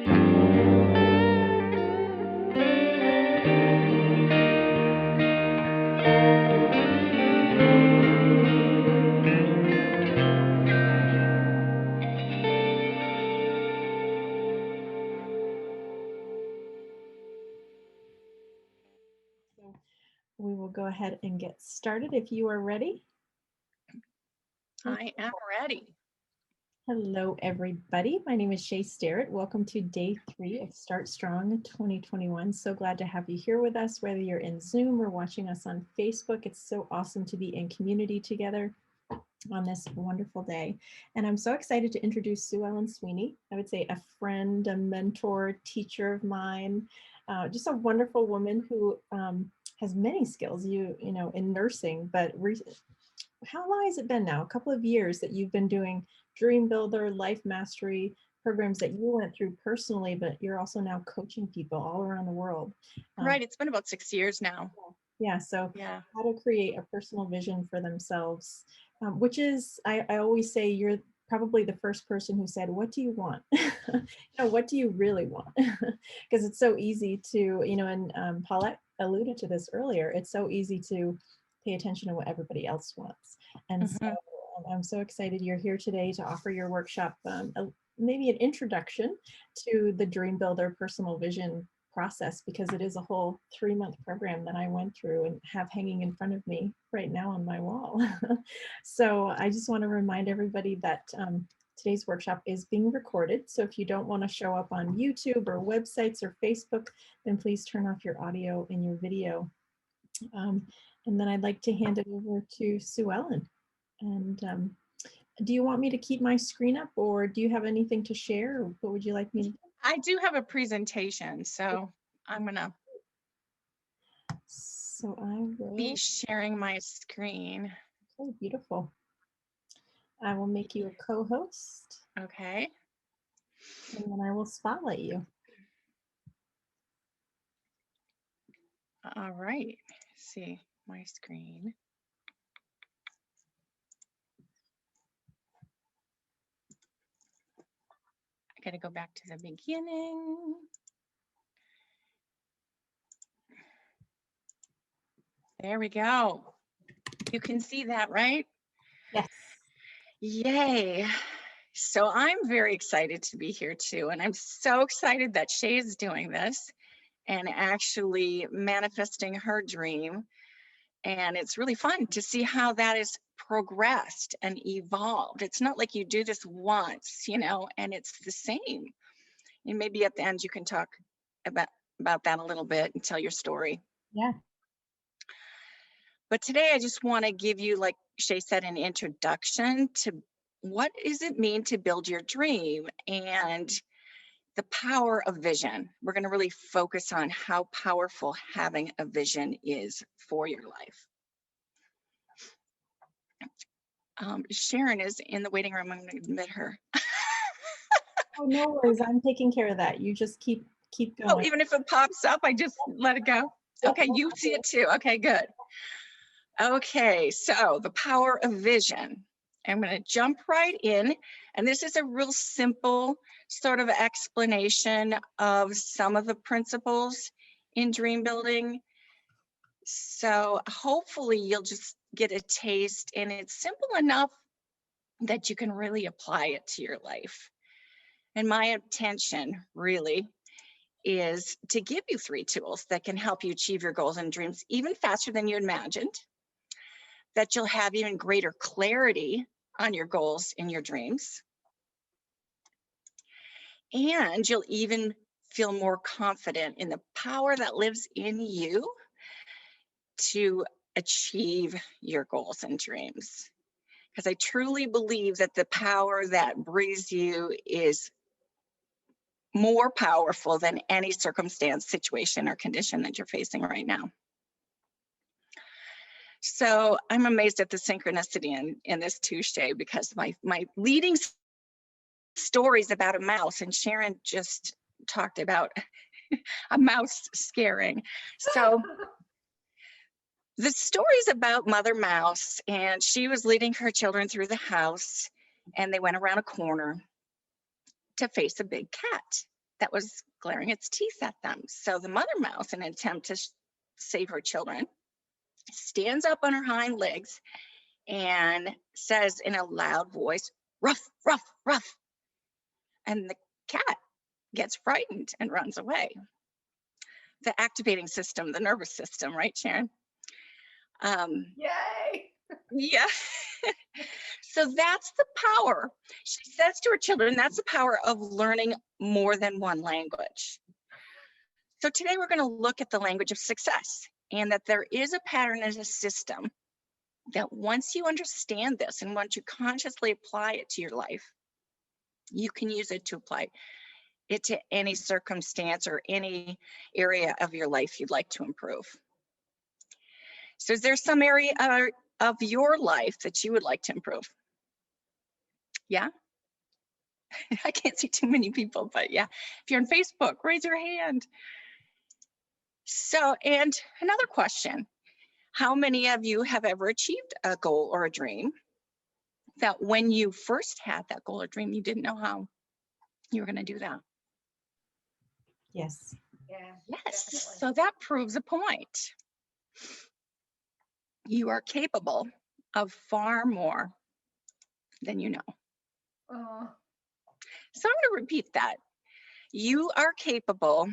We will go ahead and get started if you are ready. I am ready. Hello, everybody. My name is Shae Sterrett. Welcome to day 3 of Start Strong 2021. So glad to have you here with us, whether you're in Zoom or watching us on Facebook. It's so awesome to be in community together on this wonderful day. And I'm so excited to introduce SueEllen Sweeney. I would say a friend, a mentor, teacher of mine, just a wonderful woman who has many skills, you know, in nursing, but how long has it been now? A couple of years that you've been doing Dreambuilder, Life Mastery programs that you went through personally, but you're also now coaching people all around the world. Right, it's been about 6 years now. Yeah, so yeah, how to create a personal vision for themselves, which is, I always say, you're probably the first person who said, what do you want? You know, what do you really want? Because it's so easy to, you know, and Paulette alluded to this earlier, it's so easy to pay attention to what everybody else wants. And so I'm so excited you're here today to offer your workshop, maybe an introduction to the Dreambuilder personal vision process, because it is a whole 3-month program that I went through and have hanging in front of me right now on my wall. So I just want to remind everybody that today's workshop is being recorded. So if you don't want to show up on YouTube or websites or Facebook, then please turn off your audio and your video. And then I'd like to hand it over to SueEllen. And do you want me to keep my screen up, or do you have anything to share? Or what would you like me to do? I do have a presentation, so I'm gonna be sharing my screen. Oh, beautiful. I will make you a co-host. Okay. And then I will spotlight you. All right. See my screen. I gotta go back to the beginning. There we go. You can see that, right? Yes. Yay. So I'm very excited to be here too. And I'm so excited that Shae is doing this and actually manifesting her dream. And it's really fun to see how that has progressed and evolved. It's not like you do this once, you know, and it's the same. And maybe at the end you can talk about that a little bit and tell your story. Yeah. But today I just want to give you, like Shae said, an introduction to what does it mean to build your dream and the power of vision. We're going to really focus on how powerful having a vision is for your life. Sharon is in the waiting room. I'm going to admit her. Oh, no worries. I'm taking care of that. You just keep going. Oh, even if it pops up, I just let it go. Okay, you see it too. Okay, good. Okay, so the power of vision. I'm going to jump right in, and this is a real simple sort of explanation of some of the principles in dream building. So hopefully you'll just get a taste, and it's simple enough that you can really apply it to your life. And my intention really is to give you 3 tools that can help you achieve your goals and dreams even faster than you imagined, that you'll have even greater clarity on your goals and your dreams, and you'll even feel more confident in the power that lives in you to achieve your goals and dreams. Because I truly believe that the power that breathes you is more powerful than any circumstance, situation, or condition that you're facing right now. So I'm amazed at the synchronicity in this too, Shae, because my leading stories about a mouse, and Sharon just talked about a mouse scaring. So the story's about Mother Mouse, and she was leading her children through the house, and they went around a corner to face a big cat. that was glaring its teeth at them. So the mother mouse, in an attempt to save her children, stands up on her hind legs and says in a loud voice, "Ruff, ruff, ruff." And the cat gets frightened and runs away. The activating system, the nervous system, right, Sharon? Yay! Yeah. So that's the power. She says to her children, that's the power of learning more than one language. So today we're going to look at the language of success, and that there is a pattern and a system that once you understand this and once you consciously apply it to your life, you can use it to apply it to any circumstance or any area of your life you'd like to improve. So is there some area of your life that you would like to improve? Yeah? I can't see too many people, but yeah. If you're on Facebook, raise your hand. So, and another question, how many of you have ever achieved a goal or a dream that when you first had that goal or dream, you didn't know how you were going to do that? Yes. Yeah. Yes. Definitely. So that proves a point. You are capable of far more than you know. Oh. So I'm going to repeat that. You are capable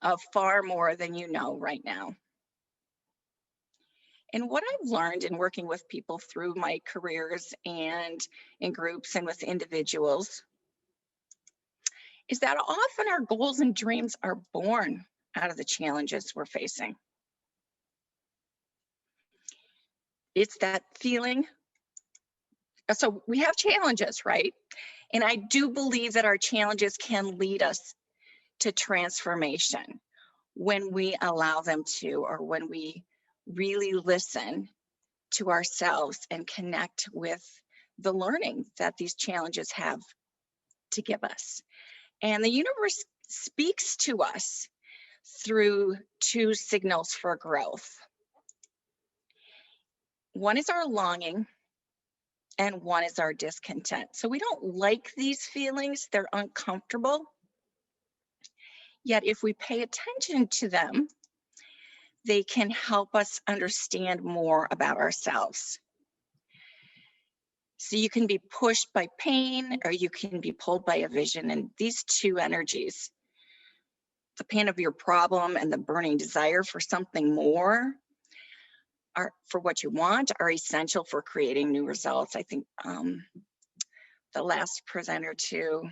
of far more than you know right now. And what I've learned in working with people through my careers and in groups and with individuals is that often our goals and dreams are born out of the challenges we're facing. It's that feeling. So we have challenges, right? And I do believe that our challenges can lead us to transformation when we allow them to, or when we really listen to ourselves and connect with the learning that these challenges have to give us. And the universe speaks to us through two signals for growth. One is our longing, and one is our discontent. So we don't like these feelings, they're uncomfortable. Yet if we pay attention to them, they can help us understand more about ourselves. So you can be pushed by pain, or you can be pulled by a vision. And these two energies, the pain of your problem and the burning desire for something more, are for what you want, are essential for creating new results. I think the last presenter too,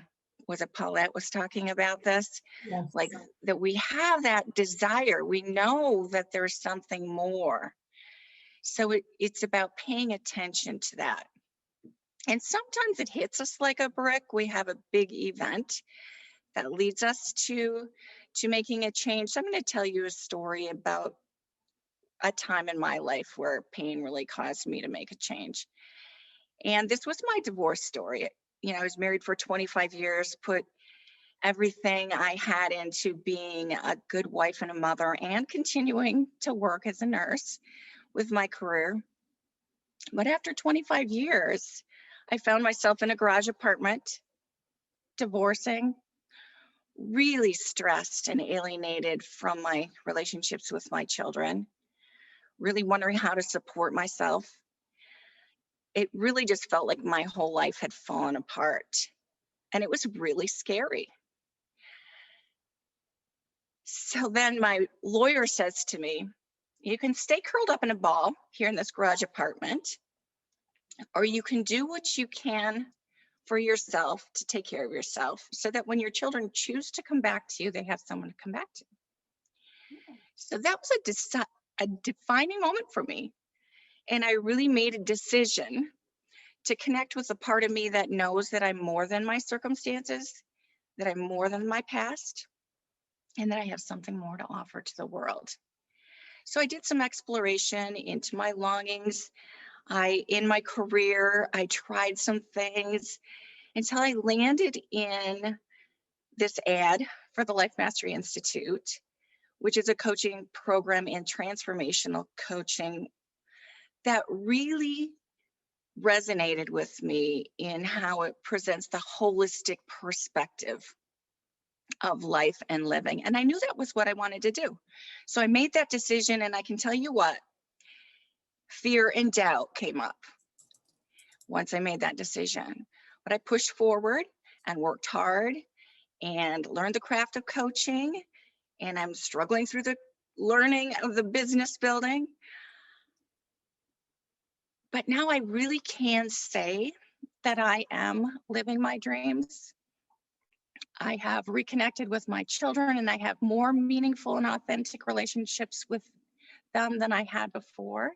was it Paulette, was talking about this? Yes. Like that we have that desire. We know that there's something more. So it's about paying attention to that. And sometimes it hits us like a brick. We have a big event that leads us to making a change. So I'm going to tell you a story about a time in my life where pain really caused me to make a change. And this was my divorce story. You know, I was married for 25 years, put everything I had into being a good wife and a mother, and continuing to work as a nurse with my career. But after 25 years, I found myself in a garage apartment, divorcing, really stressed and alienated from my relationships with my children, really wondering how to support myself. It really just felt like my whole life had fallen apart, and it was really scary. So then my lawyer says to me, you can stay curled up in a ball here in this garage apartment, or you can do what you can for yourself to take care of yourself, so that when your children choose to come back to you, they have someone to come back to. So that was a defining moment for me. And I really made a decision to connect with a part of me that knows that I'm more than my circumstances, that I'm more than my past, and that I have something more to offer to the world. So I did some exploration into my longings. In my career, I tried some things until I landed in this ad for the Life Mastery Institute, which is a coaching program in transformational coaching that really resonated with me in how it presents the holistic perspective of life and living. And I knew that was what I wanted to do. So I made that decision, and I can tell you what, fear and doubt came up once I made that decision. But I pushed forward and worked hard and learned the craft of coaching. And I'm struggling through the learning of the business building. But now I really can say that I am living my dreams. I have reconnected with my children, and I have more meaningful and authentic relationships with them than I had before.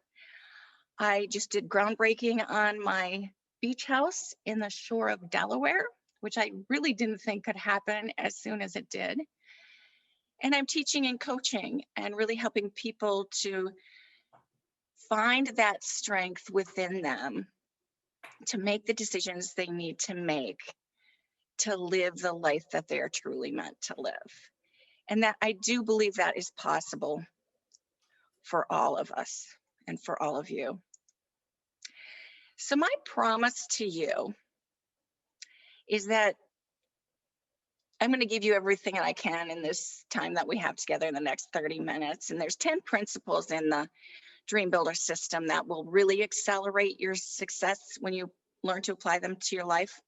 I just did groundbreaking on my beach house in the shore of Delaware, which I really didn't think could happen as soon as it did. And I'm teaching and coaching and really helping people to find that strength within them to make the decisions they need to make to live the life that they are truly meant to live. And that I do believe that is possible for all of us and for all of you. So my promise to you is that I'm going to give you everything that I can in this time that we have together in the next 30 minutes. And there's 10 principles in the Dreambuilder system that will really accelerate your success when you learn to apply them to your life.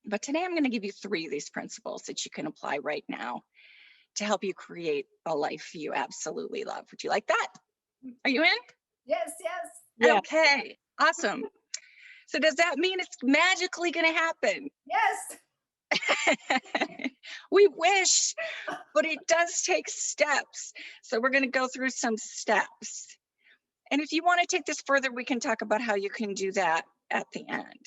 But today I'm going to give you 3 of these principles that you can apply right now to help you create a life you absolutely love. Would you like that? Are you in? Yes, yes. Yeah. Okay, awesome. So does that mean it's magically going to happen? Yes. We wish, but it does take steps. So we're going to go through some steps. And if you want to take this further, we can talk about how you can do that at the end.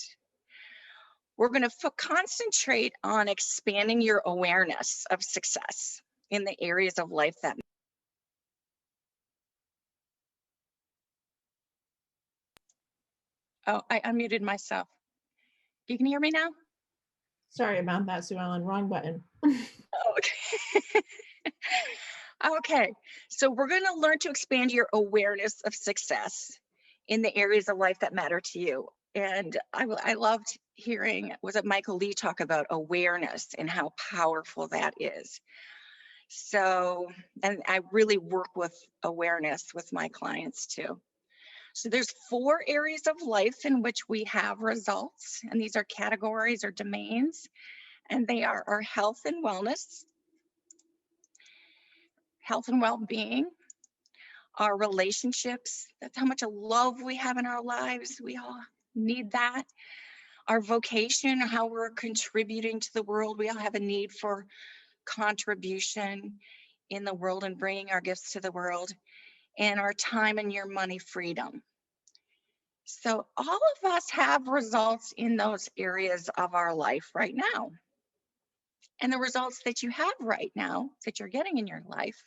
We're going to concentrate on expanding your awareness of success in the areas of life that Oh, I unmuted myself. You can hear me now? Sorry about that, SueEllen. Wrong button. Oh, okay. Okay, so we're going to learn to expand your awareness of success in the areas of life that matter to you. And I loved hearing, was it Michael Lee talk about awareness and how powerful that is. So, and I really work with awareness with my clients too. So there's 4 areas of life in which we have results, and these are categories or domains, and they are our health and wellness, health and well-being, our relationships, that's how much love we have in our lives, we all need that, our vocation, how we're contributing to the world, we all have a need for contribution in the world and bringing our gifts to the world, and our time and your money freedom. So all of us have results in those areas of our life right now. And the results that you have right now, that you're getting in your life,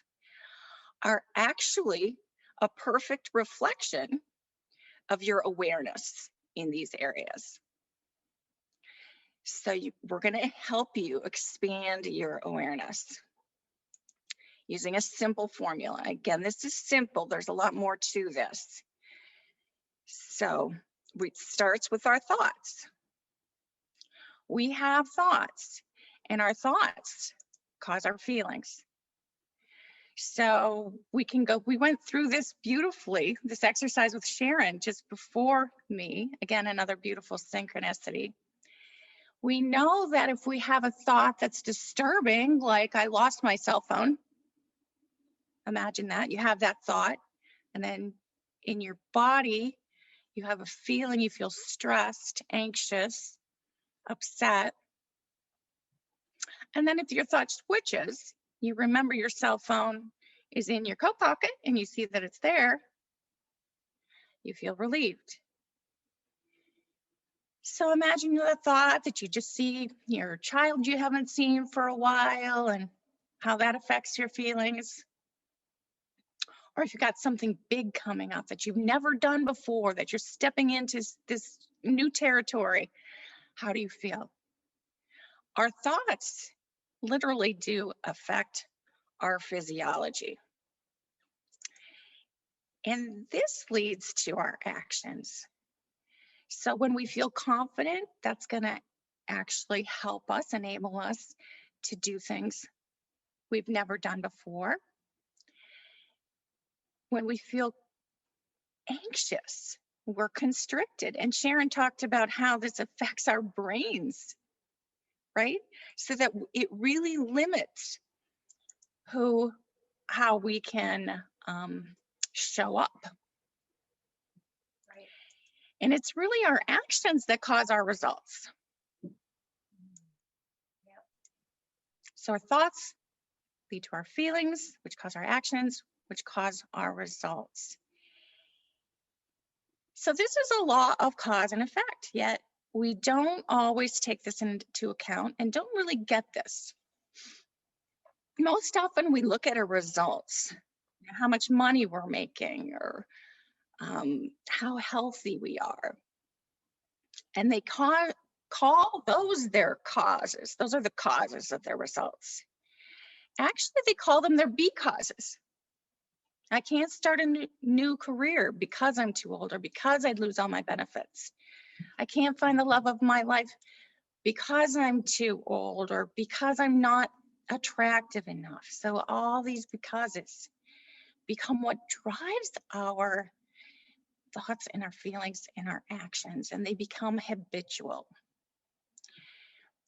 are actually a perfect reflection of your awareness in these areas. So we're going to help you expand your awareness using a simple formula. Again, this is simple. There's a lot more to this. So it starts with our thoughts. We have thoughts, and our thoughts cause our feelings. So we went through this beautifully, this exercise with Sharon just before me. Again, another beautiful synchronicity. We know that if we have a thought that's disturbing, like I lost my cell phone, imagine that, you have that thought, and then in your body, you have a feeling, you feel stressed, anxious, upset. And then if your thought switches, you remember your cell phone is in your coat pocket and you see that it's there, you feel relieved. So imagine the thought that you just see your child you haven't seen for a while and how that affects your feelings. Or if you've got something big coming up that you've never done before, that you're stepping into this new territory, how do you feel? Our thoughts literally do affect our physiology. And this leads to our actions. So when we feel confident, that's going to actually help us, enable us to do things we've never done before. When we feel anxious, we're constricted. And Sharon talked about how this affects our brains, right? So that it really limits how we can show up. Right. And it's really our actions that cause our results. Yep. So our thoughts lead to our feelings, which cause our actions, which cause our results. So this is a law of cause and effect, yet we don't always take this into account and don't really get this. Most often we look at our results, how much money we're making, or how healthy we are. And they call those their causes. Those are the causes of their results. Actually, they call them their B causes. I can't start a new career because I'm too old, or because I'd lose all my benefits. I can't find the love of my life because I'm too old, or because I'm not attractive enough. So all these becauses become what drives our thoughts and our feelings and our actions, and they become habitual.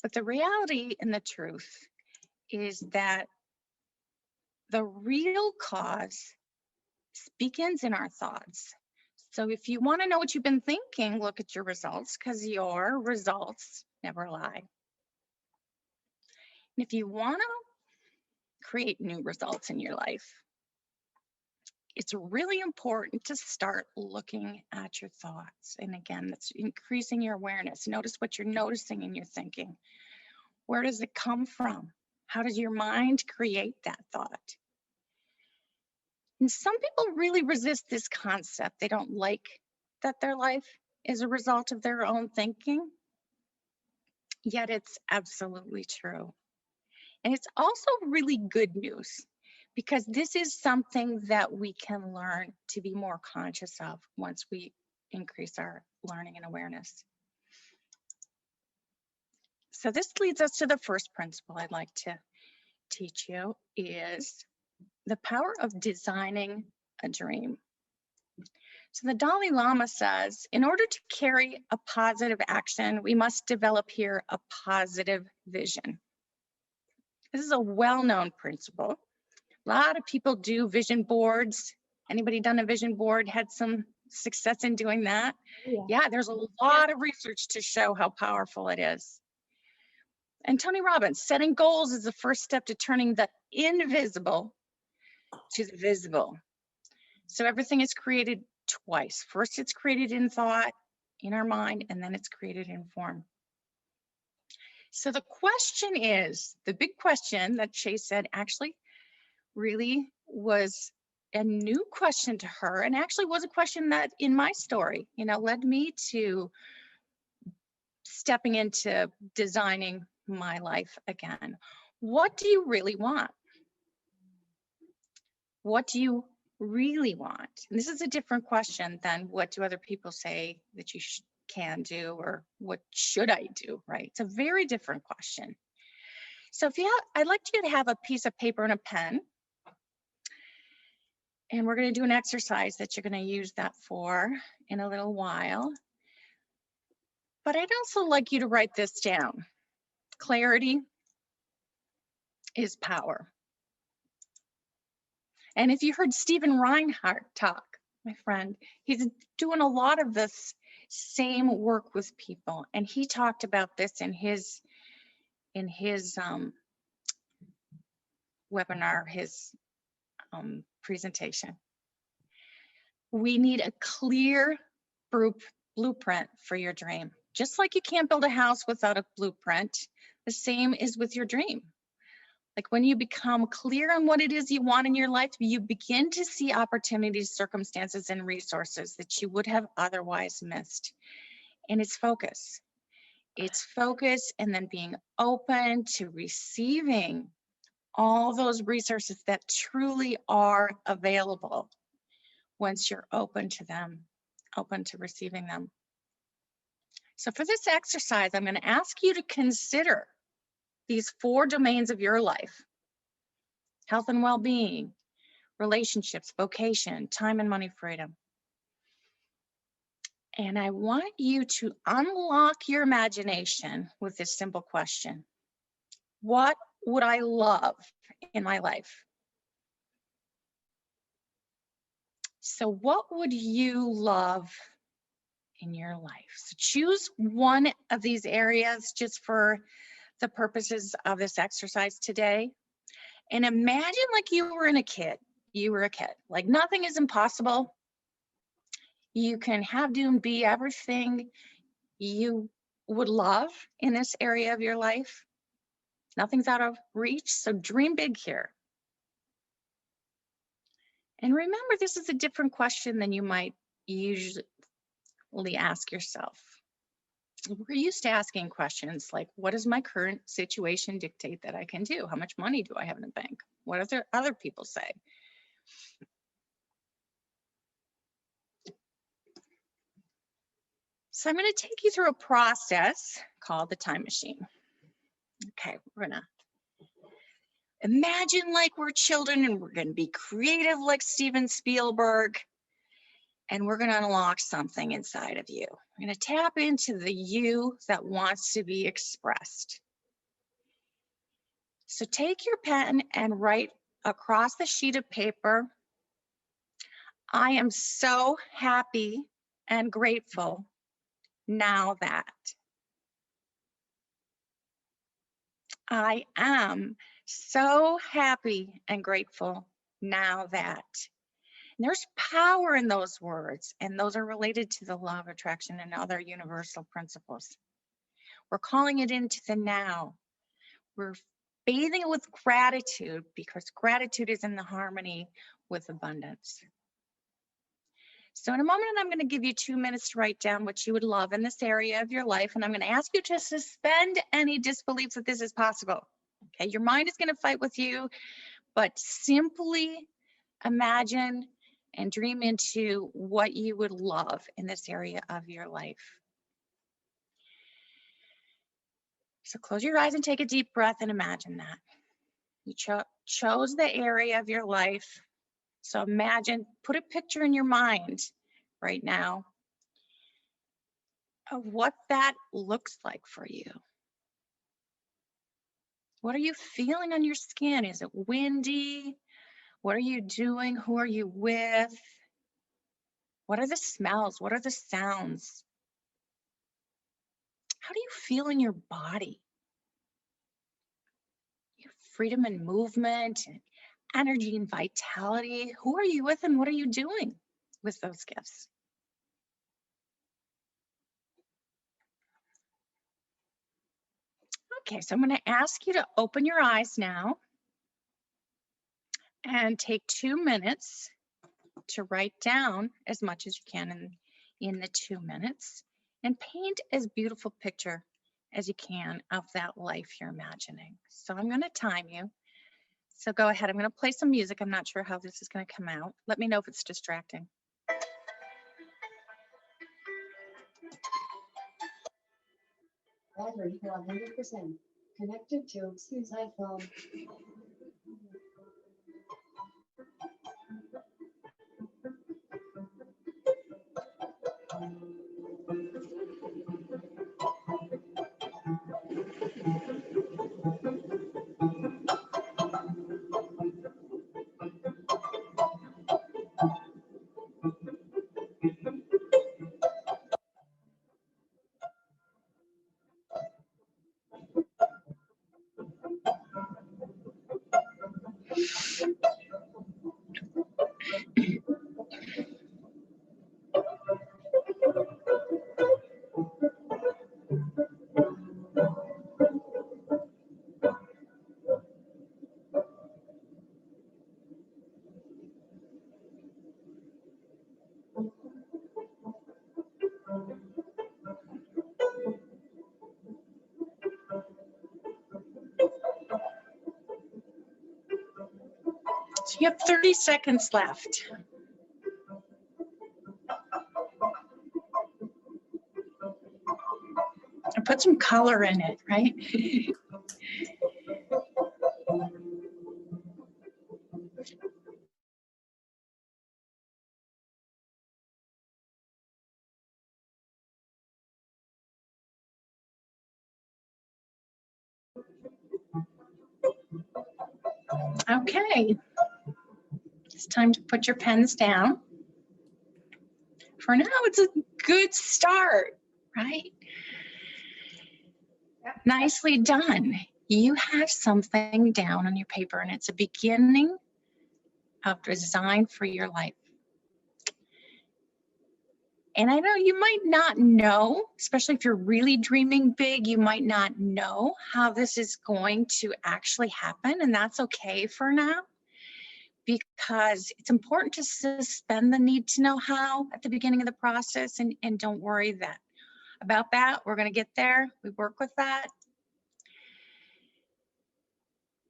But the reality and the truth is that the real cause begins in our thoughts. So if you want to know what you've been thinking, look at your results, because your results never lie. And if you want to create new results in your life, it's really important to start looking at your thoughts. And again, that's increasing your awareness. Notice what you're noticing in your thinking. Where does it come from? How does your mind create that thought? And some people really resist this concept. They don't like that their life is a result of their own thinking. Yet it's absolutely true. And it's also really good news, because this is something that we can learn to be more conscious of once we increase our learning and awareness. So this leads us to the first principle I'd like to teach you, is the power of designing a dream. So the Dalai Lama says, in order to carry a positive action, we must develop here a positive vision. This is a well-known principle. A lot of people do vision boards. Anybody done a vision board, had some success in doing that? Yeah, there's a lot of research to show how powerful it is. And Tony Robbins, setting goals is the first step to turning the invisible to the visible. So everything is created twice. First, it's created in thought, in our mind, and then it's created in form. So the question is, the big question that Shae said actually really was a new question to her, and actually was a question that in my story, led me to stepping into designing my life again. What do you really want? What do you really want? And this is a different question than what do other people say that you can do, or what should I do, right? It's a very different question. So I'd like you to have a piece of paper and a pen. And we're going to do an exercise that you're going to use that for in a little while. But I'd also like you to write this down. Clarity is power. And if you heard Stephen Reinhardt talk, my friend, he's doing a lot of this same work with people. And he talked about this in his webinar, his presentation. We need a clear blueprint for your dream. Just like you can't build a house without a blueprint, the same is with your dream. Like when you become clear on what it is you want in your life, you begin to see opportunities, circumstances, and resources that you would have otherwise missed. And it's focus. It's focus, and then being open to receiving all those resources that truly are available once you're open to them, open to receiving them. So for this exercise, I'm going to ask you to consider these 4 domains of your life: health and well-being, relationships, vocation, time and money freedom. And I want you to unlock your imagination with this simple question. What would I love in my life? So what would you love in your life? So choose one of these areas just for the purposes of this exercise today. And imagine like you were a kid. Like nothing is impossible. You can have, do, and be everything you would love in this area of your life. Nothing's out of reach, so dream big here. And remember, this is a different question than you might usually ask yourself. We're used to asking questions like, what does my current situation dictate that I can do? How much money do I have in the bank? What do other people say? So I'm going to take you through a process called the time machine. Okay, we're going to imagine like we're children and we're going to be creative like Steven Spielberg. And we're going to unlock something inside of you. We're going to tap into the you that wants to be expressed. So take your pen and write across the sheet of paper, I am so happy and grateful now that. I am so happy and grateful now that. And there's power in those words, and those are related to the law of attraction and other universal principles. We're calling it into the now. We're bathing it with gratitude because gratitude is in the harmony with abundance. So in a moment, I'm going to give you 2 minutes to write down what you would love in this area of your life, and I'm going to ask you to suspend any disbelief that this is possible. Okay, your mind is going to fight with you, but simply imagine and dream into what you would love in this area of your life. So close your eyes and take a deep breath and imagine that. You chose the area of your life. So imagine, put a picture in your mind right now of what that looks like for you. What are you feeling on your skin? Is it windy? What are you doing? Who are you with? What are the smells? What are the sounds? How do you feel in your body? Your freedom and movement, and energy and vitality. Who are you with and what are you doing with those gifts? Okay, so I'm going to ask you to open your eyes now and take 2 minutes to write down as much as you can in the 2 minutes and paint as beautiful picture as you can of that life you're imagining. So I'm going to time you. So go ahead. I'm going to play some music. I'm not sure how this is going to come out. Let me know if it's distracting. Battery 100%. Connected to Sue's iPhone. So you have 30 seconds left. And put some color in it, right? Okay, it's time to put your pens down. For now, it's a good start, right? Yep. Nicely done. You have something down on your paper, and it's a beginning of design for your life. And I know you might not know, especially if you're really dreaming big, you might not know how this is going to actually happen, and that's okay for now, because it's important to suspend the need to know how at the beginning of the process, and don't worry about that. We're going to get there. We work with that.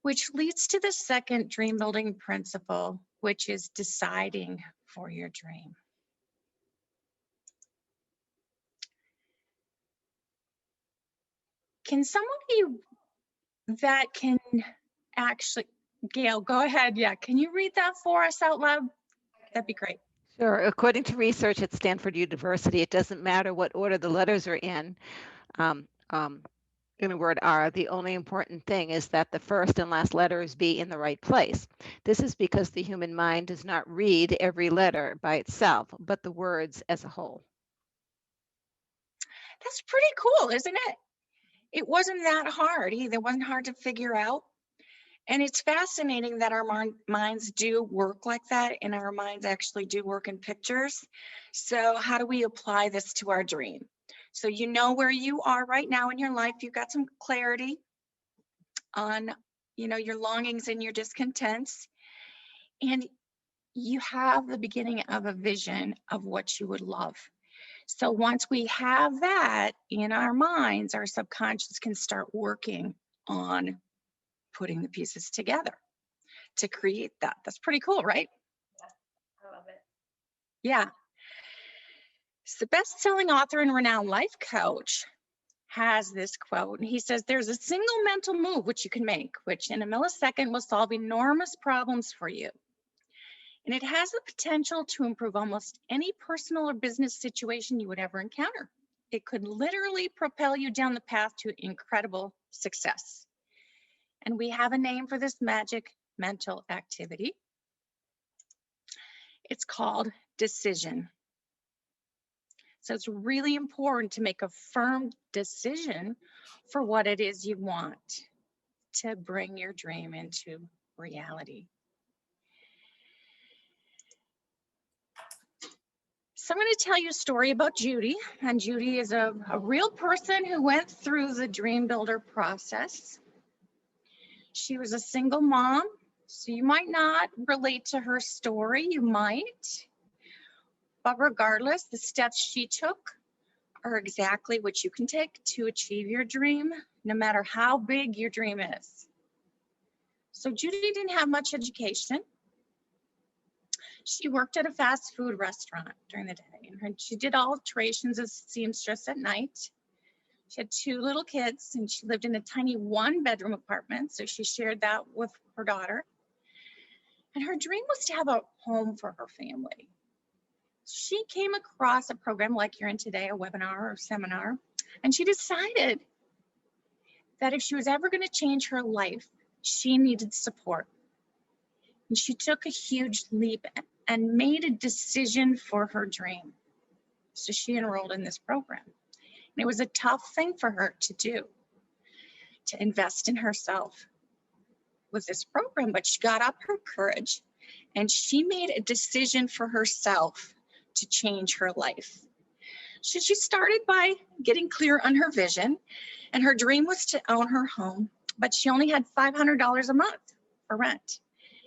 Which leads to the second dream building principle, which is deciding for your dream. Can somebody that can actually, Gail, go ahead. Yeah, can you read that for us out loud? That'd be great. Sure. According to research at Stanford University, it doesn't matter what order the letters are in a word are. The only important thing is that the first and last letters be in the right place. This is because the human mind does not read every letter by itself, but the words as a whole. That's pretty cool, isn't it? It wasn't that hard either. It wasn't hard to figure out. And it's fascinating that our minds do work like that, and our minds actually do work in pictures. So how do we apply this to our dream? So you know where you are right now in your life. You've got some clarity on, your longings and your discontents. And you have the beginning of a vision of what you would love. So once we have that in our minds, our subconscious can start working on putting the pieces together to create that. That's pretty cool, right? I love it. Yeah. So the best-selling author and renowned life coach has this quote, and he says, there's a single mental move which you can make, which in a millisecond will solve enormous problems for you. And it has the potential to improve almost any personal or business situation you would ever encounter. It could literally propel you down the path to incredible success. And we have a name for this magic mental activity. It's called decision. So it's really important to make a firm decision for what it is you want to bring your dream into reality. So I'm going to tell you a story about Judy. And Judy is a real person who went through the dream builder process. She was a single mom, so you might not relate to her story, you might. But regardless, the steps she took are exactly what you can take to achieve your dream, no matter how big your dream is. So Judy didn't have much education. She worked at a fast food restaurant during the day, and she did alterations as seamstress at night. She had 2 little kids, and she lived in a tiny 1-bedroom apartment, so she shared that with her daughter. And her dream was to have a home for her family. She came across a program like you're in today, a webinar or seminar, and she decided that if she was ever going to change her life, she needed support. And she took a huge leap and made a decision for her dream. So she enrolled in this program. And it was a tough thing for her to do, to invest in herself with this program, but she got up her courage and she made a decision for herself to change her life. So she started by getting clear on her vision, and her dream was to own her home, but she only had $500 a month for rent.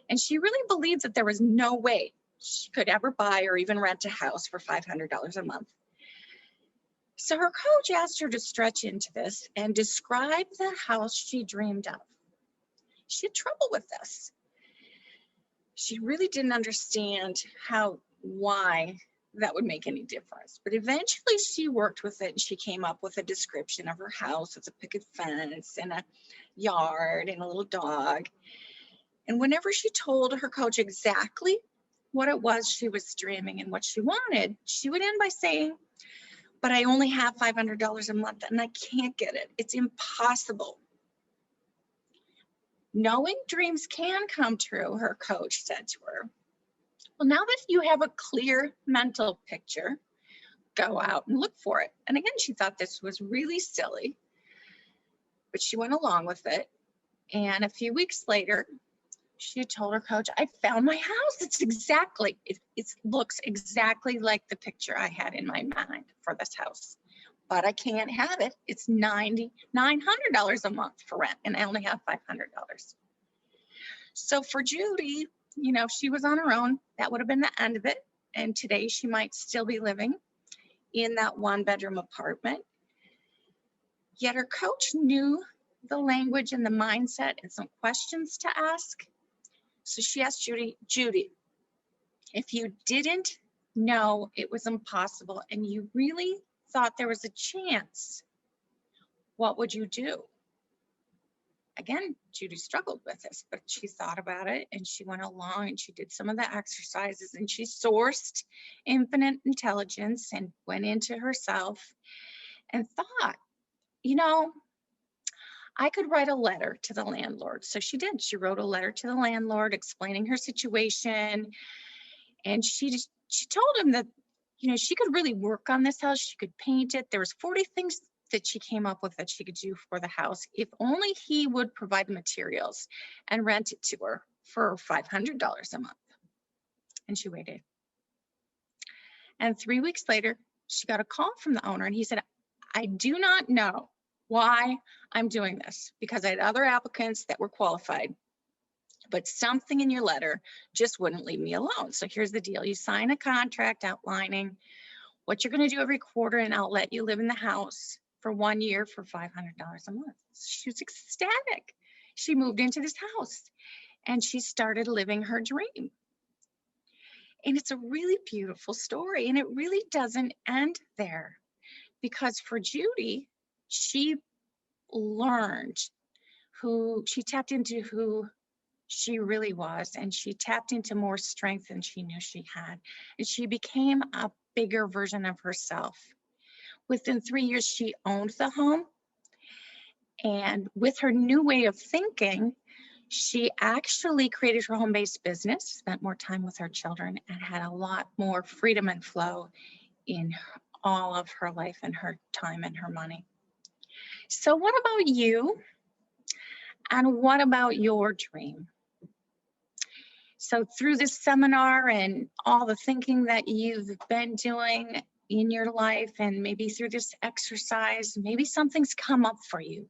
And she really believed that there was no way she could ever buy or even rent a house for $500 a month. So her coach asked her to stretch into this and describe the house she dreamed of. She had trouble with this. She really didn't understand why that would make any difference. But eventually she worked with it, and she came up with a description of her house with a picket fence and a yard and a little dog. And whenever she told her coach exactly what it was she was dreaming and what she wanted, she would end by saying, but I only have $500 a month and I can't get it. It's impossible. Knowing dreams can come true, her coach said to her. Well, now that you have a clear mental picture, go out and look for it. And again, she thought this was really silly, but she went along with it. And a few weeks later, she had told her coach, I found my house. It looks exactly like the picture I had in my mind for this house, but I can't have it. It's $900 a month for rent, and I only have $500. So for Judy, you know, if she was on her own, that would have been the end of it. And today she might still be living in that 1-bedroom apartment. Yet her coach knew the language and the mindset and some questions to ask. So she asked Judy, if you didn't know it was impossible and you really thought there was a chance, what would you do? Again, Judy struggled with this, but she thought about it and she went along and she did some of the exercises and she sourced infinite intelligence and went into herself and thought, you know, I could write a letter to the landlord. So she did. She wrote a letter to the landlord explaining her situation. And she told him that, you know, she could really work on this house. She could paint it. There was 40 things that she came up with that she could do for the house if only he would provide the materials and rent it to her for $500 a month. And she waited. And 3 weeks later, she got a call from the owner and he said, I do not know why I'm doing this because I had other applicants that were qualified, but something in your letter just wouldn't leave me alone. So here's the deal. You sign a contract outlining what you're going to do every quarter, and I'll let you live in the house for 1 year for $500 a month. She was ecstatic. She moved into this house and she started living her dream. And it's a really beautiful story, and it really doesn't end there, because for Judy, she learned she tapped into who she really was, and she tapped into more strength than she knew she had. And she became a bigger version of herself. Within 3 years, she owned the home. And with her new way of thinking, she actually created her home-based business, spent more time with her children, and had a lot more freedom and flow in all of her life and her time and her money. So what about you? And what about your dream? So through this seminar and all the thinking that you've been doing in your life, and maybe through this exercise, maybe something's come up for you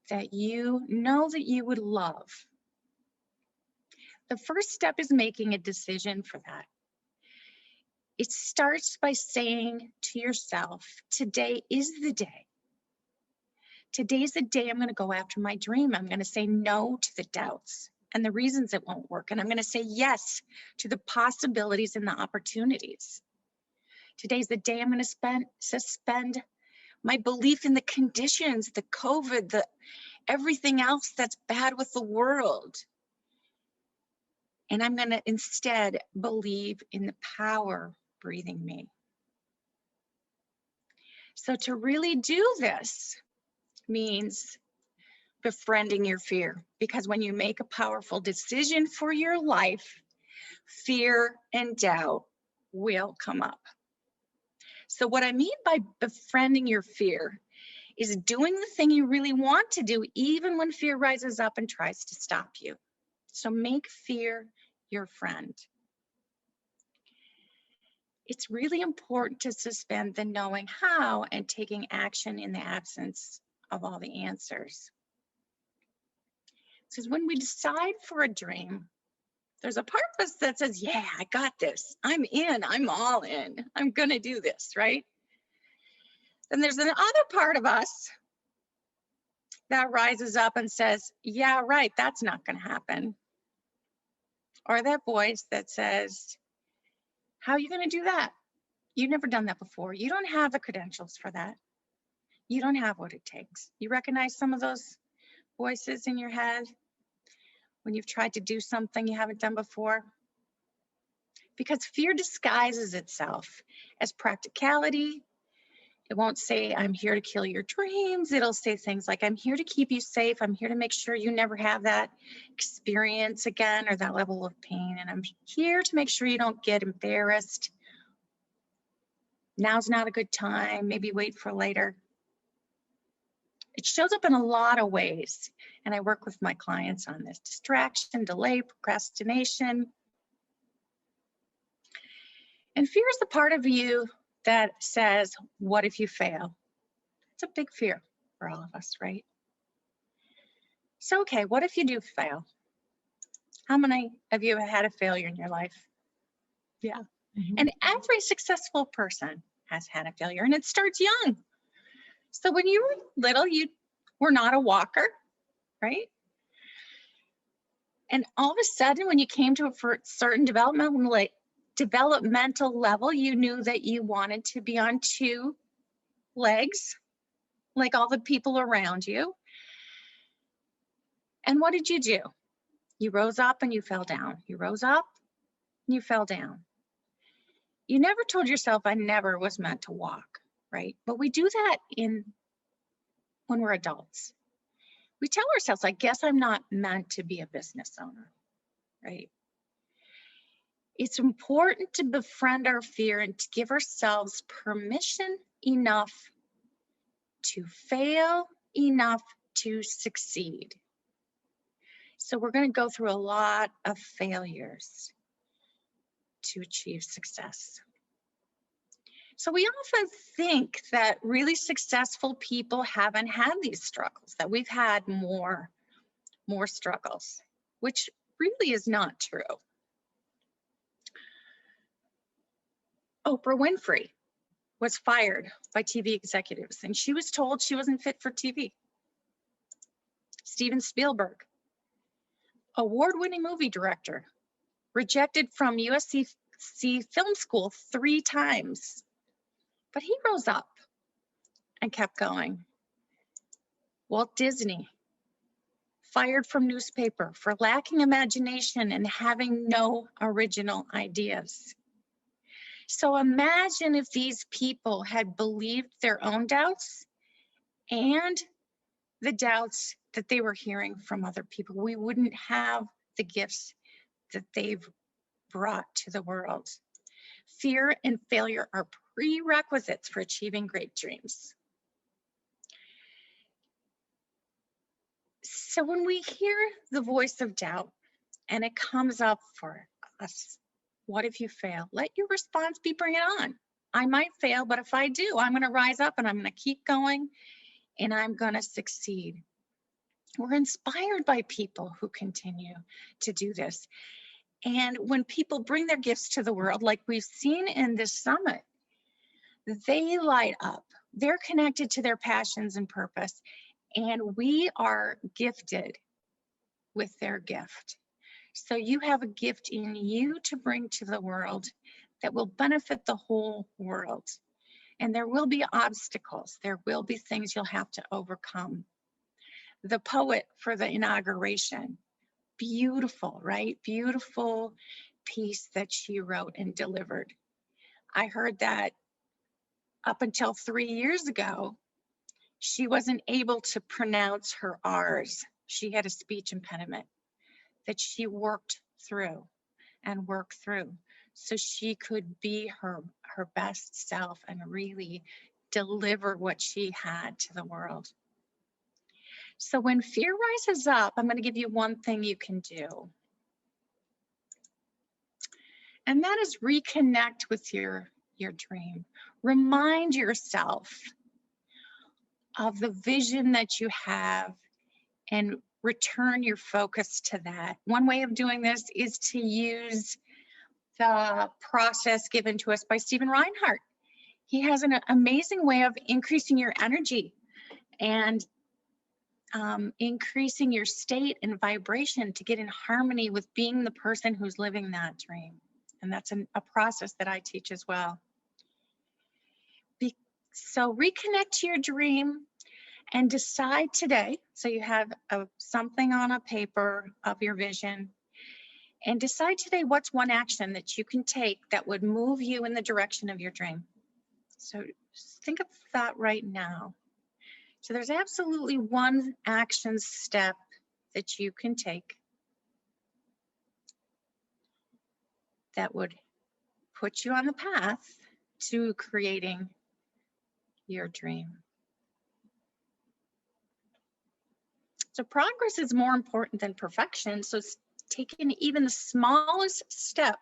that you know that you would love. The first step is making a decision for that. It starts by saying to yourself, today is the day. Today's the day I'm going to go after my dream. I'm going to say no to the doubts and the reasons it won't work. And I'm going to say yes to the possibilities and the opportunities. Today's the day I'm going to suspend my belief in the conditions, the COVID, everything else that's bad with the world. And I'm going to instead believe in the power breathing me. So to really do this means befriending your fear, because when you make a powerful decision for your life, fear and doubt will come up. So what I mean by befriending your fear is doing the thing you really want to do, even when fear rises up and tries to stop you. So make fear your friend. It's really important to suspend the knowing how and taking action in the absence of all the answers. Because when we decide for a dream, there's a part of us that says, yeah, I got this. I'm in, I'm all in. I'm gonna do this, right? Then there's another part of us that rises up and says, yeah, right, that's not gonna happen. Or that voice that says, how are you gonna do that? You've never done that before. You don't have the credentials for that. You don't have what it takes. You recognize some of those voices in your head when you've tried to do something you haven't done before? Because fear disguises itself as practicality, It won't say, I'm here to kill your dreams. It'll say things like, I'm here to keep you safe. I'm here to make sure you never have that experience again or that level of pain. And I'm here to make sure you don't get embarrassed. Now's not a good time. Maybe wait for later. It shows up in a lot of ways. And I work with my clients on this: distraction, delay, procrastination. And fear is the part of you that says, what if you fail? It's a big fear for all of us, right? So, okay, what if you do fail? How many of you have had a failure in your life? Yeah. And every successful person has had a failure, and it starts young. So when you were little, you were not a walker, right? And all of a sudden, when you came to a certain developmental level, you knew that you wanted to be on 2 legs, like all the people around you. And what did you do? You rose up and you fell down. You rose up and you fell down. You never told yourself, I never was meant to walk, right? But we do that when we're adults. We tell ourselves, I guess I'm not meant to be a business owner, right? It's important to befriend our fear and to give ourselves permission enough to fail, enough to succeed. So we're going to go through a lot of failures to achieve success. So we often think that really successful people haven't had these struggles, that we've had more struggles, which really is not true. Oprah Winfrey was fired by TV executives, and she was told she wasn't fit for TV. Steven Spielberg, award-winning movie director, rejected from USC Film School 3 times, but he rose up and kept going. Walt Disney, fired from newspaper for lacking imagination and having no original ideas. So imagine if these people had believed their own doubts and the doubts that they were hearing from other people. We wouldn't have the gifts that they've brought to the world. Fear and failure are prerequisites for achieving great dreams. So when we hear the voice of doubt and it comes up for us, what if you fail? Let your response be, bring it on. I might fail, but if I do, I'm going to rise up and I'm going to keep going and I'm going to succeed. We're inspired by people who continue to do this. And when people bring their gifts to the world, like we've seen in this summit, they light up. They're connected to their passions and purpose, and we are gifted with their gift. So you have a gift in you to bring to the world that will benefit the whole world. And there will be obstacles. There will be things you'll have to overcome. The poet for the inauguration, beautiful, right? Beautiful piece that she wrote and delivered. I heard that up until 3 years ago, she wasn't able to pronounce her R's. She had a speech impediment that she worked through so she could be her best self and really deliver what she had to the world. So when fear rises up, I'm going to give you one thing you can do. And that is reconnect with your dream. Remind yourself of the vision that you have and return your focus to that. One way of doing this is to use the process given to us by Stephen Reinhardt. He has an amazing way of increasing your energy and increasing your state and vibration to get in harmony with being the person who's living that dream. And that's a process that I teach as well. So reconnect to your dream and decide today. So you have something on a paper of your vision, and decide today what's one action that you can take that would move you in the direction of your dream. So Just think of that right now. So there's absolutely one action step that you can take that would put you on the path to creating your dream. So progress is more important than perfection. So taking even the smallest step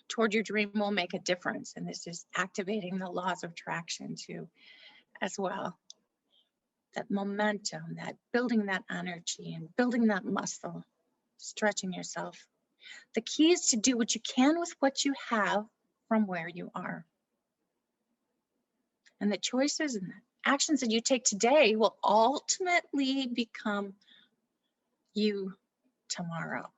toward your dream will make a difference. And this is activating the laws of attraction too, as well. That momentum, that building that energy and building that muscle, stretching yourself. The key is to do what you can with what you have from where you are. And the choices and the actions that you take today will ultimately become you tomorrow.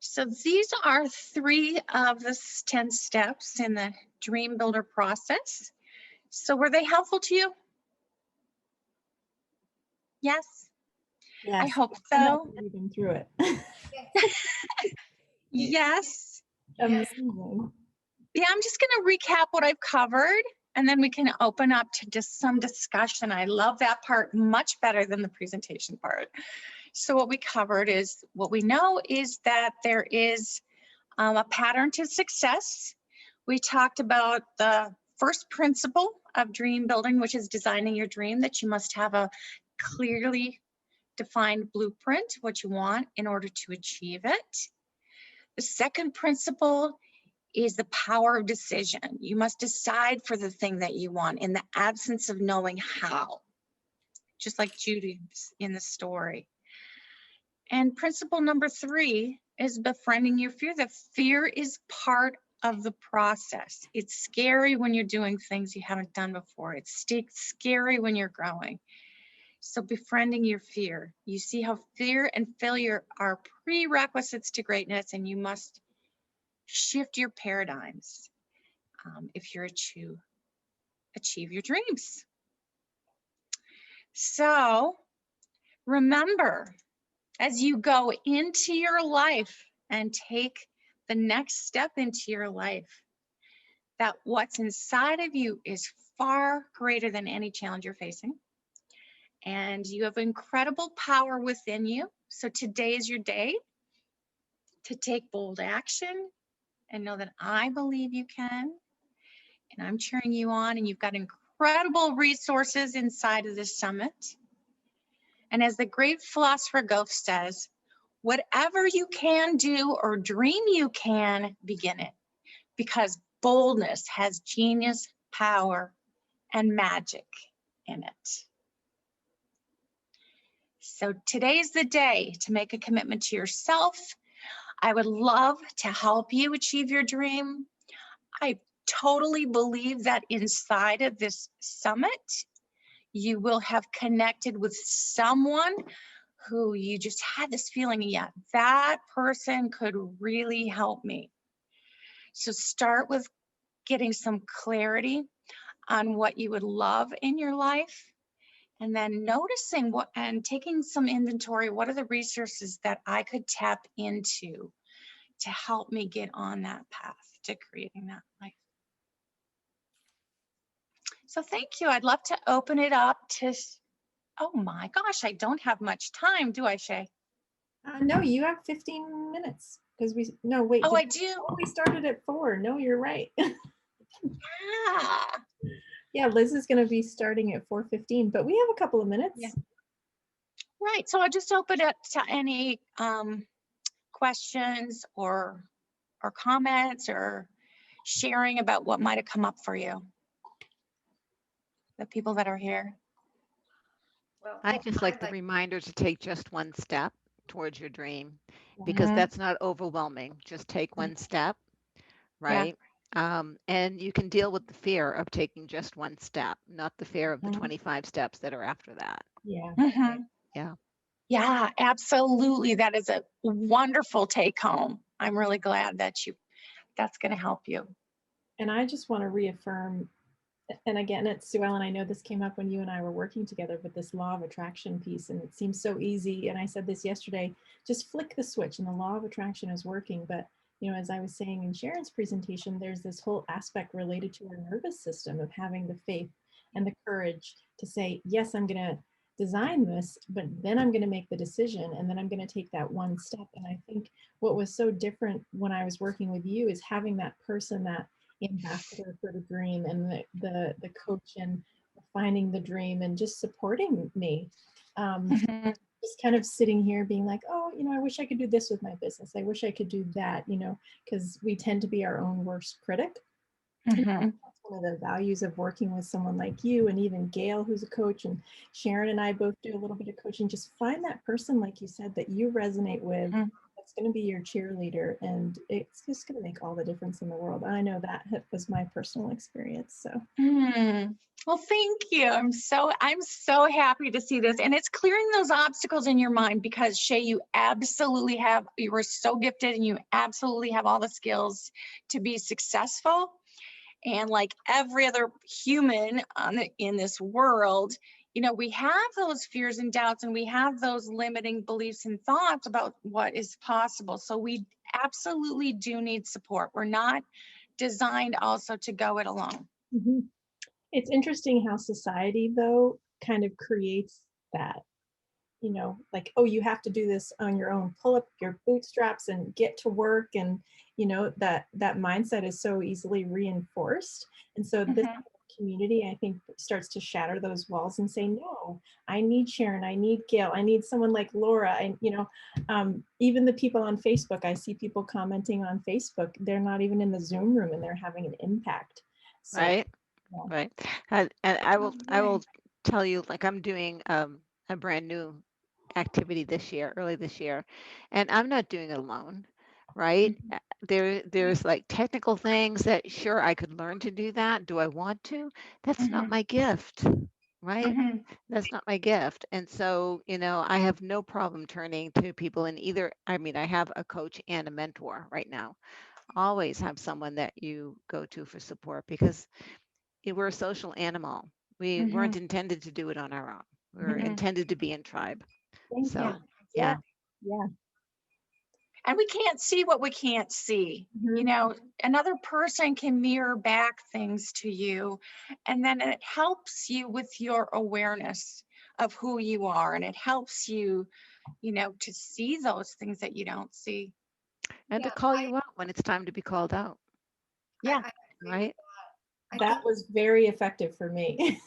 So these are 3 of the 10 steps in the Dream Builder process. So were they helpful to you? Yes? Yes. I hope I'm not so. reading through it. Yes. Amazing. Yeah, I'm just going to recap what I've covered, and then we can open up to just some discussion. I love that part much better than the presentation part. So what we covered is, what we know is that there is a pattern to success. We talked about the first principle of dream building, which is designing your dream, that you must have a clearly defined blueprint, what you want in order to achieve it. The second principle is the power of decision. You must decide for the thing that you want in the absence of knowing how, just like Judy in the story. And principle number 3 is befriending your fear. The fear is part of the process. It's scary when you're doing things you haven't done before. It's scary when you're growing. So befriending your fear. You see how fear and failure are prerequisites to greatness, and you must shift your paradigms if you're to achieve your dreams. So remember, as you go into your life and take the next step into your life, that what's inside of you is far greater than any challenge you're facing. And you have incredible power within you. So today is your day to take bold action and know that I believe you can. And I'm cheering you on, and you've got incredible resources inside of this summit. And as the great philosopher Goethe says, whatever you can do or dream you can, begin it, because boldness has genius, power, and magic in it. So today's the day to make a commitment to yourself. I would love to help you achieve your dream. I totally believe that inside of this summit, you will have connected with someone who you just had this feeling, yeah, that person could really help me. So start with getting some clarity on what you would love in your life, and then noticing what and taking some inventory. What are the resources that I could tap into to help me get on that path to creating that life? So thank you. I'd love to open it up to, oh my gosh, I don't have much time, do I, Shae? No, you have 15 minutes because no, wait. Oh, I do? We started at 4. No, you're right. Yeah. Yeah, Liz is going to be starting at 4:15, but we have a couple of minutes. Yeah. Right. So I'll just open it to any questions or comments or sharing about what might have come up for you, the people that are here. Well, I just like the I'd reminder to take just one step towards your dream, because that's not overwhelming. Just take one step, right? And you can deal with the fear of taking just one step, not the fear of the 25 steps that are after that. Yeah. Yeah. Yeah, absolutely. That is a wonderful take home. I'm really glad that that's going to help you. And I just want to reaffirm And again, it's SueEllen, I know this came up when you and I were working together, but this law of attraction piece, and it seems so easy. And I said this yesterday, just flick the switch and the law of attraction is working. But, you know, as I was saying in Sharon's presentation, there's this whole aspect related to our nervous system of having the faith and the courage to say, yes, I'm going to design this, but then I'm going to make the decision, and then I'm going to take that one step. And I think what was so different when I was working with you is having that person, that ambassador for the dream, and the coach, and finding the dream and just supporting me. Just kind of sitting here being like, oh, you know, I wish I could do this with my business. I wish I could do that, you know, because we tend to be our own worst critic. That's one of the values of working with someone like you, and even Gail, who's a coach, and Sharon and I both do a little bit of coaching. Just find that person, like you said, that you resonate with. That's going to be your cheerleader, and it's just going to make all the difference in the world. I know that was my personal experience. So. Well, thank you. I'm so happy to see this, and it's clearing those obstacles in your mind, because Shae, you were so gifted, and you absolutely have all the skills to be successful. And like every other human in this world, you know, we have those fears and doubts, and we have those limiting beliefs and thoughts about what is possible. So we absolutely do need support. We're not designed also to go it alone. It's interesting how society, though, kind of creates that, you know, like, oh, you have to do this on your own, pull up your bootstraps and get to work. And, you know, that mindset is so easily reinforced. And so this community, I think, starts to shatter those walls and say, no, I need Sharon, I need Gail, I need someone like Laura. And, you know, even the people on Facebook, I see people commenting on Facebook, they're not even in the Zoom room, and they're having an impact. So, right. yeah. Right. And I will tell you, like, I'm doing a brand new activity early this year, and I'm not doing it alone, right? There's like technical things that, sure, I could learn to do that. Do I want to? That's not my gift, right? That's not my gift. And so, you know, I have no problem turning to people in either. I mean, I have a coach and a mentor right now. Always have someone that you go to for support, because we're a social animal. We weren't intended to do it on our own. We were intended to be in tribe. Thank So, you. yeah. And we can't see what we can't see. You know, another person can mirror back things to you, and then it helps you with your awareness of who you are, and it helps you, you know, to see those things that you don't see. And to call you out when it's time to be called out. Yeah. Right. That was very effective for me.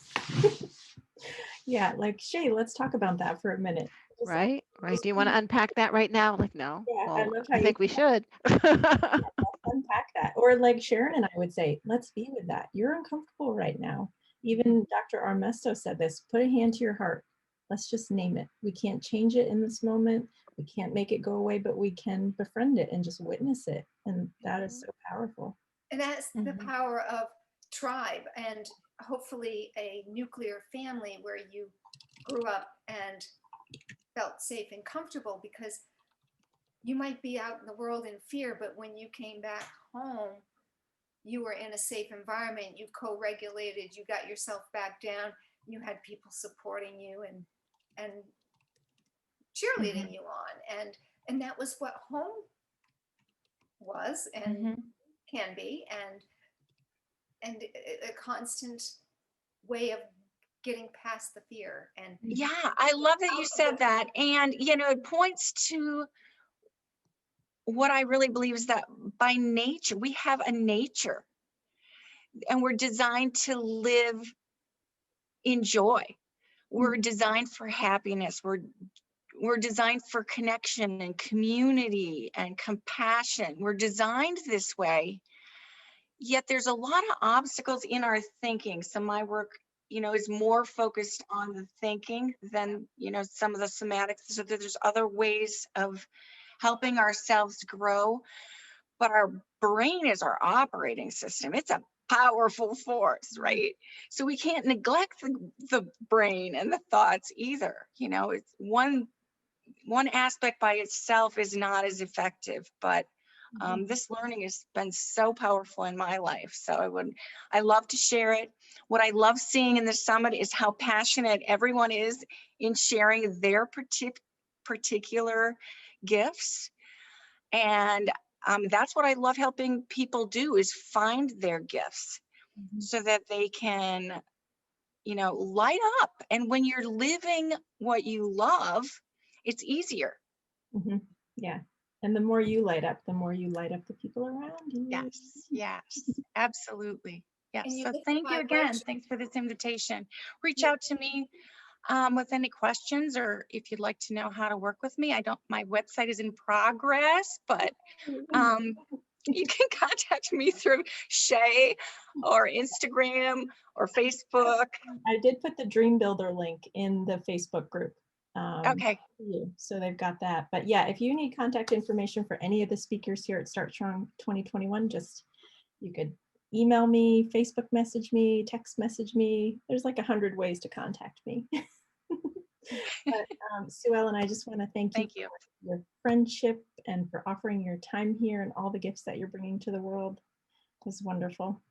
Yeah, like, Shae, let's talk about that for a minute. Right. Do you want to unpack that right now? Like, no. Yeah, well, I think we should. Unpack that. Or like Sharon and I would say, let's be with that. You're uncomfortable right now. Even Dr. Armesto said this, put a hand to your heart. Let's just name it. We can't change it in this moment. We can't make it go away, but we can befriend it and just witness it. And that is so powerful. And that's the power of tribe, and hopefully a nuclear family where you grew up and felt safe and comfortable, because you might be out in the world in fear, but when you came back home, you were in a safe environment, you co-regulated, you got yourself back down, you had people supporting you and cheerleading you on. And that was what home was and can be, and a constant way of getting past the fear. And yeah, I love that you said that. And, you know, it points to what I really believe is that by nature, we have a nature, and we're designed to live in joy. We're designed for happiness. We're designed for connection and community and compassion. We're designed this way. Yet there's a lot of obstacles in our thinking. So my work, you know, is more focused on the thinking than, you know, some of the somatics. So there's other ways of helping ourselves grow. But our brain is our operating system. It's a powerful force, right? So we can't neglect the brain and the thoughts either. You know, it's one aspect by itself is not as effective, but This learning has been so powerful in my life. So I love to share it. What I love seeing in the summit is how passionate everyone is in sharing their particular gifts. And that's what I love helping people do, is find their gifts so that they can, light up. And when you're living what you love, it's easier. Yeah. And the more you light up, the more you light up the people around you. Yes, absolutely. Yes. And you So lift thank you again. vibration. Thanks for this invitation. Reach out to me with any questions, or if you'd like to know how to work with me. My website is in progress, but you can contact me through Shae or Instagram or Facebook. I did put the Dreambuilder link in the Facebook group. Okay. So they've got that. But yeah, if you need contact information for any of the speakers here at Start Strong 2021, you could email me, Facebook message me, text message me. There's like 100 ways to contact me. But SueEllen, I just want to thank you for your friendship and for offering your time here and all the gifts that you're bringing to the world. It was wonderful.